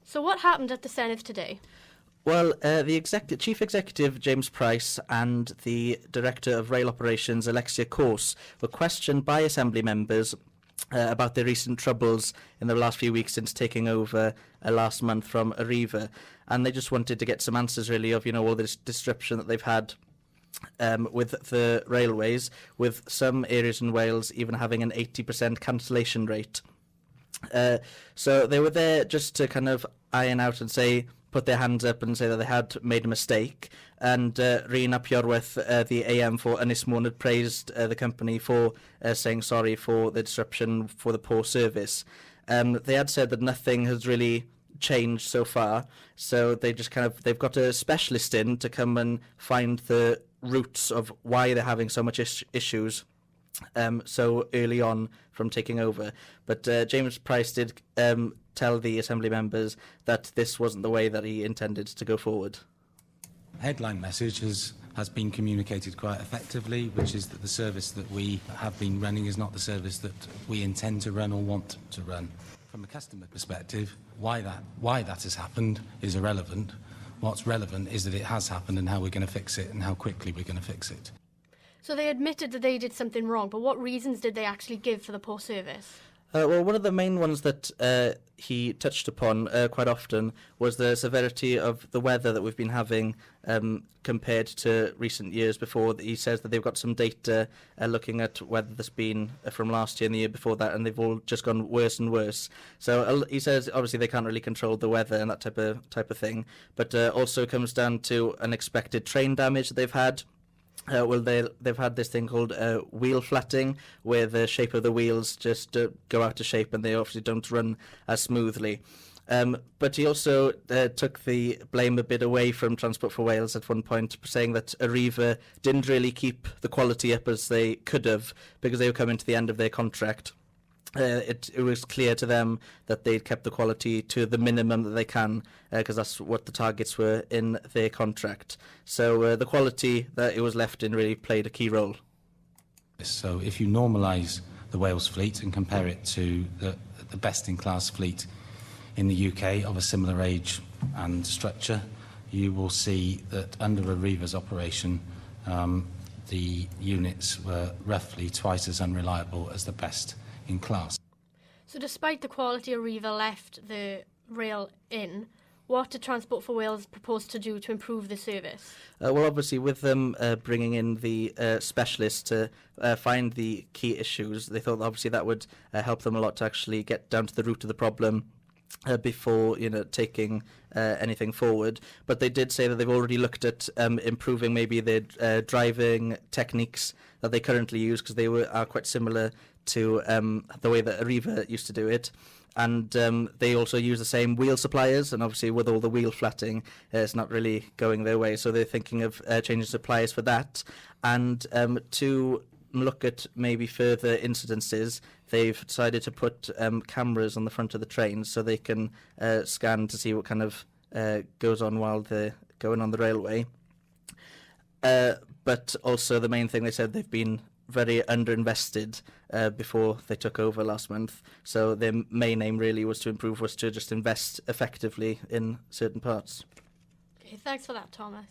So what happened at the Senedd today? Well, the Chief Executive, James Price, and the Director of Rail Operations, Alexia Corse, were questioned by Assembly members about their recent troubles in the last few weeks since taking over last month from Arriva. And they just wanted to get some answers, really, of, all this disruption that they've had with the railways, with some areas in Wales even having an 80% cancellation rate. So they were there just to kind of iron out and put their hands up and say that they had made a mistake. And Rhun ap Iorwerth, the AM for Ynys Môn, had praised the company for saying sorry for the disruption, for the poor service. They had said that nothing has really changed so far, so they've got a specialist in to come and find the roots of why they're having so much issues so early on from taking over. But James Price did tell the Assembly members that this wasn't the way that he intended to go forward. Headline message has been communicated quite effectively, which is that the service that we have been running is not the service that we intend to run or want to run. From a customer perspective, why that has happened is irrelevant. What's relevant is that it has happened and how we're going to fix it and how quickly we're going to fix it. So they admitted that they did something wrong, but what reasons did they actually give for the poor service? Well, one of the main ones that he touched upon quite often was the severity of the weather that we've been having compared to recent years before. He says that they've got some data looking at weather that's been from last year and the year before that, and they've all just gone worse and worse. So he says obviously they can't really control the weather and that type of thing, but also it comes down to unexpected train damage that they've had. They've had this thing called wheel flatting, where the shape of the wheels just go out of shape and they obviously don't run as smoothly. But he also took the blame a bit away from Transport for Wales at one point, saying that Arriva didn't really keep the quality up as they could have because they were coming to the end of their contract. It was clear to them that they'd kept the quality to the minimum that they can, because that's what the targets were in their contract. So the quality that it was left in really played a key role. So if you normalise the Wales fleet and compare it to the best-in-class fleet in the UK of a similar age and structure, you will see that under Arriva's operation, the units were roughly twice as unreliable as the best in class. So despite the quality Arriva left the rail in, what did Transport for Wales propose to do to improve the service? Well, obviously, with them bringing in the specialists to find the key issues, they thought obviously that would help them a lot to actually get down to the root of the problem before taking anything forward. But they did say that they've already looked at improving maybe their driving techniques that they currently use, because they are quite similar to the way that Arriva used to do it. And they also use the same wheel suppliers, and obviously with all the wheel flatting, it's not really going their way. So they're thinking of changing suppliers for that. And to look at maybe further incidences, they've decided to put cameras on the front of the trains so they can scan to see what kind of goes on while they're going on the railway. But also the main thing, they said they've been very underinvested before they took over last month. So their main aim really was to just invest effectively in certain parts. Okay, thanks for that, Thomas.